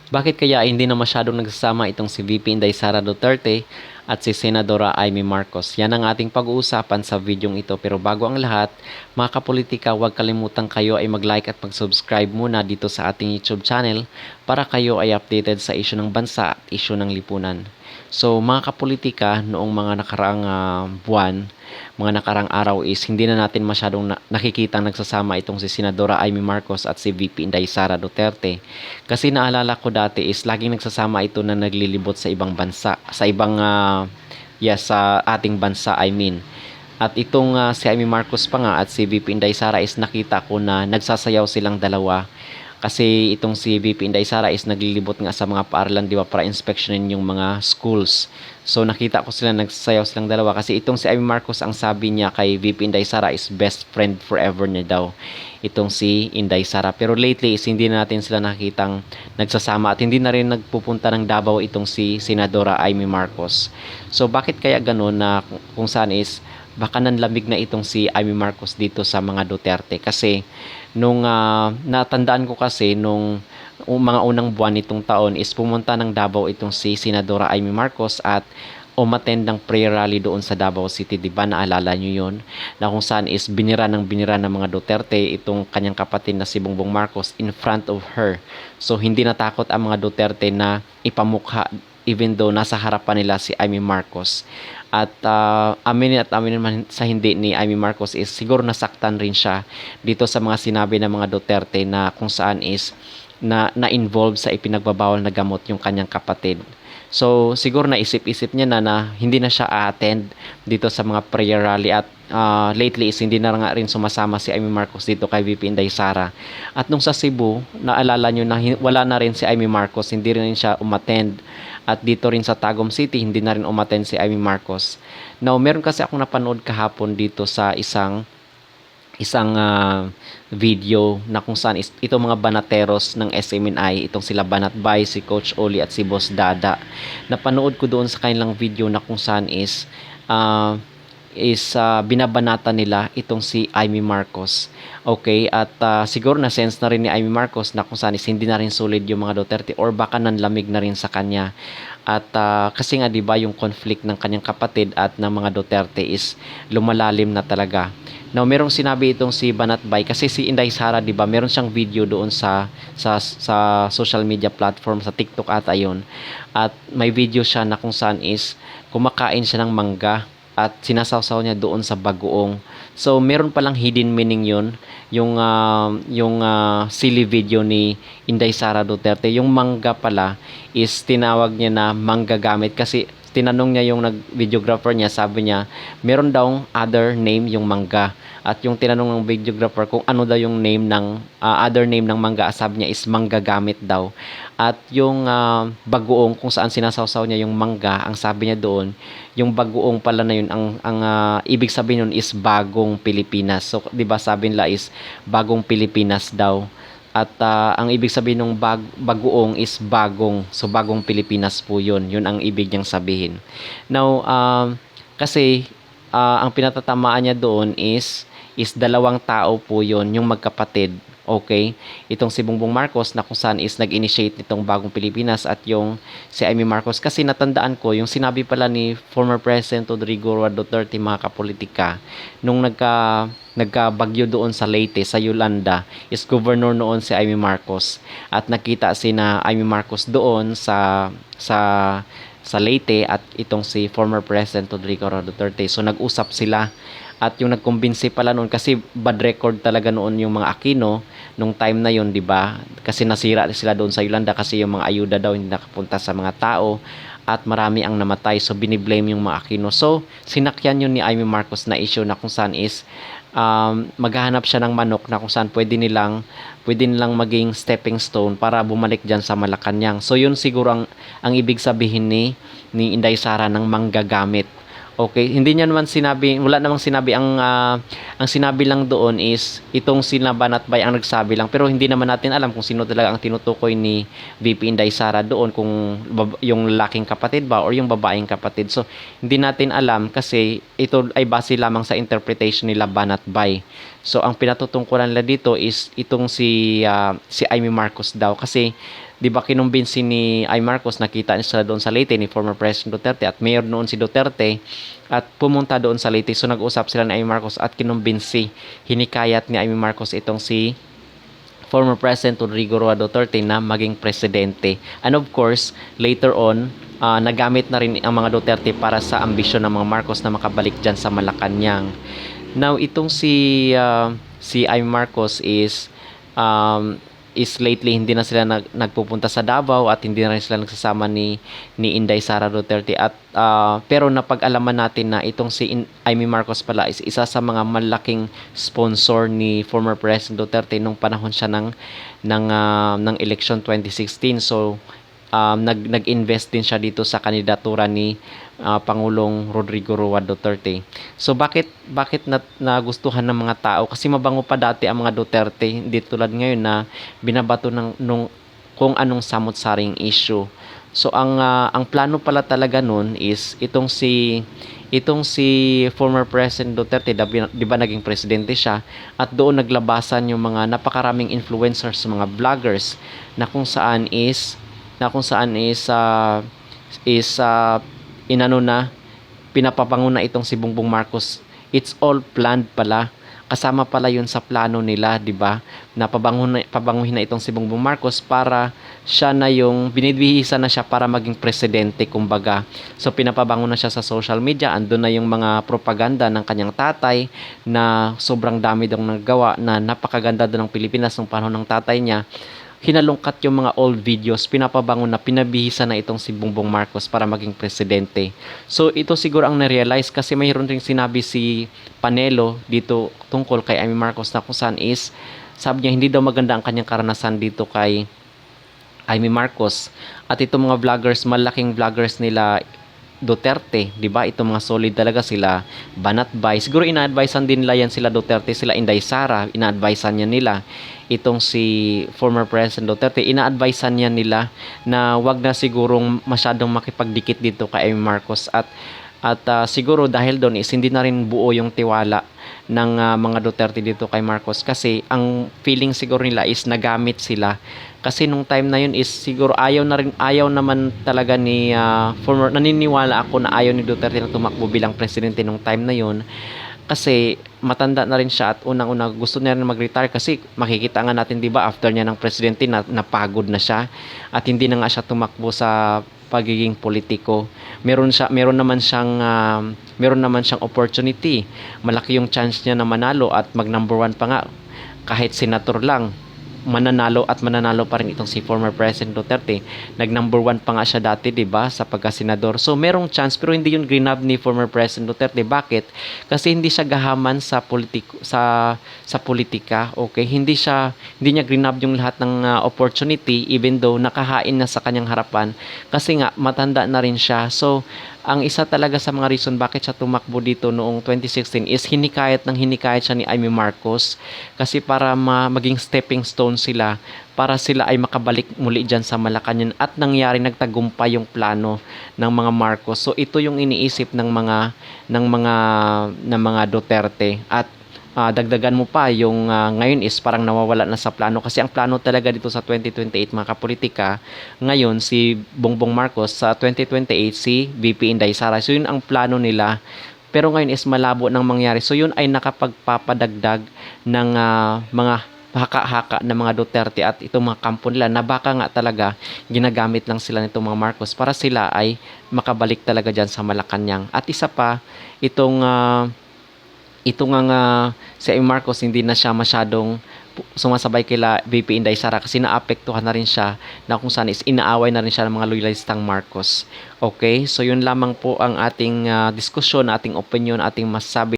Bakit kaya hindi na masyadong nagsasama itong si VP Inday Sara Duterte at si Senadora Amy Marcos? Yan ang ating pag-uusapan sa videong ito. Pero bago ang lahat, mga kapolitika, huwag kalimutang kayo ay mag-like at mag-subscribe muna dito sa ating YouTube channel para kayo ay updated sa issue ng bansa at issue ng lipunan. So mga kapolitika, noong mga nakaraang buwan, mga nakarang araw is hindi na natin masyadong nakikita nagsasama itong si Senadora Amy Marcos at si VP Inday Sara Duterte. Kasi naalala ko dati is laging nagsasama ito na naglilibot sa ibang bansa, sa ibang sa ating bansa I mean. At itong si Amy Marcos pa nga at si VP Inday Sara is nakita ko na nagsasayaw silang dalawa kasi itong si VP Inday Sara is naglilibot nga sa mga paaralan, di ba, para inspeksyonin yung mga schools. So nakita ko sila nagsasayaw silang dalawa kasi itong si Amy Marcos ang sabi niya kay VP Inday Sara is best friend forever niya daw itong si Inday Sara. Pero lately is hindi na natin sila nakitang nagsasama at hindi na rin nagpupunta ng Davao itong si Senadora Amy Marcos. So bakit kaya ganun na kung saan is baka nanlamig na itong si Amy Marcos dito sa mga Duterte kasi nung natandaan ko kasi nung mga unang buwan nitong taon is pumunta ng Davao itong si Senadora Amy Marcos at umattend ng prayer rally doon sa Davao City, di ba? Naalala nyo yun? Na kung saan is binira ng mga Duterte itong kanyang kapatid na si Bongbong Marcos in front of her. So hindi natakot ang mga Duterte na ipamukha even though nasa harapan nila si Amy Marcos. At aminin man sa hindi ni Amy Marcos is siguro nasaktan rin siya dito sa mga sinabi ng mga Duterte na kung saan is na-involve sa ipinagbabawal na gamot yung kanyang kapatid. So siguro naisip-isip niya na hindi na siya a-attend dito sa mga prayer rally at lately is hindi na nga rin sumasama si Amy Marcos dito kay VP Inday Sara. At nung sa Cebu, naalala nyo na wala na rin si Amy Marcos, hindi rin siya umattend. At dito rin sa Tagum City, hindi na rin umattend si Amy Marcos. Now, meron kasi akong napanood kahapon dito sa isang video na kung saan itong mga banateros ng SMNI, itong sila Banatbay, si Coach Oli at si Boss Dada. Napanood ko doon sa kanilang video na kung saan binabanata nila itong si Amy Marcos. Okay, at siguro na sense na rin ni Amy Marcos na kung saan hindi na rin solid yung mga Duterte or baka nanlamig na rin sa kanya. At kasi nga 'di ba yung conflict ng kanyang kapatid at ng mga Duterte is lumalalim na talaga. Now, merong sinabi itong si Banatbay kasi si Inday Sara, 'di ba? Meron siyang video doon sa social media platform sa TikTok ata 'yon. At may video siya na kung saan is kumakain siya ng mangga at sinasawsaw niya doon sa bagoong. So, meron palang hidden meaning 'yon, yung silly video ni Inday Sara Duterte. Yung mangga pala is tinawag niya na manggagamit kasi tinanong niya yung videographer niya, sabi niya, meron daw other name yung mangga. At yung tinanong ng videographer kung ano daw yung name ng other name ng mangga, sabi niya is manggagamit daw. At yung bagoong kung saan sinasawsaw niya yung mangga, ang sabi niya doon, yung bagoong pala na yun, ang ibig sabihin nun is bagong Pilipinas. So, 'di ba sabi nila is bagong Pilipinas daw. At ang ibig sabihin ng bagoong is bagong. So, bagong Pilipinas po yun. Yun ang ibig niyang sabihin. Now, kasi ang pinatatamaan niya doon is dalawang tao po yun, yung magkapatid. Okay? Itong si Bongbong Marcos na kung saan is nag-initiate nitong bagong Pilipinas at yung si Amy Marcos. Kasi natandaan ko, yung sinabi pala ni former President Rodrigo Roa Duterte, mga kapolitika, nung nagkabagyo doon sa Leyte, sa Yolanda, is governor noon si Amy Marcos. At nakita si na Amy Marcos doon sa Leyte at itong si former President Rodrigo Roa Duterte. So nag-usap sila at yung nagkumbinsi pala noon kasi bad record talaga noon yung mga Aquino nung time na yun, 'di ba? Kasi nasira sila doon sa Yolanda kasi yung mga ayuda daw hindi nakapunta sa mga tao at marami ang namatay, so biniblame yung mga Aquino. So sinakyan yun ni Amy Marcos na issue na kung saan is maghahanap siya ng manok na kung saan pwede nilang maging stepping stone para bumalik diyan sa Malacanang. So yun siguro ang ibig sabihin ni Inday Sara ng manggagamit. Okay, hindi niya naman sinabi, wala namang sinabi, ang sinabi lang doon is itong sina Banatbay ang nagsabi lang, pero hindi naman natin alam kung sino talaga ang tinutukoy ni VP Inday Sara doon, kung yung lalaking kapatid ba or yung babaeng kapatid. So hindi natin alam kasi ito ay base lamang sa interpretation nila Banatbay. So ang pinatutungkulan nila dito is itong si Amy Marcos daw kasi 'di ba kinumbinsi ni Ay Marcos, nakita niya sila doon sa Leyte ni former President Duterte at mayor noon si Duterte at pumunta doon sa Leyte. So nag-usap sila ni Ay Marcos at kinumbinsi, hinikayat ni Amy Marcos itong si former President Rodrigo Roa Duterte na maging presidente. And of course, later on, nagamit na rin ang mga Duterte para sa ambisyon ng mga Marcos na makabalik dyan sa Malacanang. Now, itong si Amy Marcos is lately hindi na sila nagpupunta sa Davao at hindi na rin sila nagsasama ni Inday Sara Duterte at pero napag-alaman natin na itong si Amy Marcos pala is isa sa mga malaking sponsor ni former President Duterte nung panahon siya ng election 2016. So nag-invest din siya dito sa kandidatura ni Pangulong Rodrigo Roa Duterte. So bakit nagustuhan ng mga tao? Kasi mabango pa dati ang mga Duterte, hindi tulad ngayon na binabato kung anong samot-saring issue. So ang plano pala talaga noon is itong si former President Duterte, di ba naging presidente siya, at doon naglabasan yung mga napakaraming influencers, mga vloggers na kung saan is inano na pinapabango na itong si Bongbong Marcos. It's all planned pala. Kasama pala yun sa plano nila, di ba? Pabanguhin na itong si Bongbong Marcos para siya na yung binibihisa na siya para maging presidente, kumbaga. So pinapabango na siya sa social media, andun na yung mga propaganda ng kanyang tatay na sobrang dami daw nagawa na napakaganda doon ng Pilipinas nung panahon ng tatay niya. Hinalungkat yung mga old videos, pinapabango na, pinabihisa na itong si Bongbong Marcos para maging presidente. So ito siguro ang na-realize kasi mayroon ring sinabi si Panelo dito tungkol kay Amy Marcos na kung saan is sabi niya hindi daw maganda ang kanyang karanasan dito kay Amy Marcos. At itong mga vloggers, malaking vloggers nila Duterte, 'di ba? Itong mga solid talaga sila, Banat Bay. Siguro ina-advisean din nila yan sila Duterte, sila Inday Sara, ina-advisean niya nila. Itong si former President Duterte, ina-advisean niya nila na wag na sigurong masyadong makipagdikit dito kay Amy Marcos at siguro dahil doon is hindi na rin buo yung tiwala ng mga Duterte dito kay Marcos kasi ang feeling siguro nila is nagamit sila kasi nung time na yun is siguro ayaw naman talaga ni naniniwala ako na ayaw ni Duterte na tumakbo bilang presidente nung time na yun kasi matanda na rin siya at unang-una gusto niya rin mag-retire kasi makikita nga natin 'di ba after niya ng presidente na napagod na siya at hindi na nga siya tumakbo sa pagiging politiko. Meron naman siyang opportunity. Malaki yung chance niya na manalo at mag number 1 pa nga kahit senator lang. Mananalo pa rin itong si former President Duterte. Nag number 1 pa nga siya dati, 'di ba, sa pagka-senador. So merong chance pero hindi yun grinab ni former President Duterte. Bakit? Kasi hindi siya gahaman sa politika. Okay, hindi niya grinab yung lahat ng opportunity even though nakahain na sa kanyang harapan kasi nga matanda na rin siya. So ang isa talaga sa mga reason bakit siya tumakbo dito noong 2016 is hinikayat siya ni Amy Marcos kasi para maging stepping stone sila para sila ay makabalik muli dyan sa Malacanang at nagtagumpay yung plano ng mga Marcos. So ito yung iniisip ng mga Duterte at dagdagan mo pa yung ngayon is parang nawawala na sa plano kasi ang plano talaga dito sa 2028 mga kapolitika ngayon si Bongbong Marcos, sa 2028 si VP Inday Sara. So yun ang plano nila pero ngayon is malabo nang mangyari. So yun ay nakapagpapadagdag ng mga haka-haka ng mga Duterte at itong mga kampo nila na baka nga talaga ginagamit lang sila nitong mga Marcos para sila ay makabalik talaga dyan sa Malacanang. At isa pa ito nga si Amy Marcos hindi na siya masyadong sumasabay kila VP Inday Sara kasi naapektuhan na rin siya na kung saan is inaaway na rin siya ng mga loyalistang Marcos. Okay, so yun lamang po ang ating diskusyon, ating opinion, ating masasabi.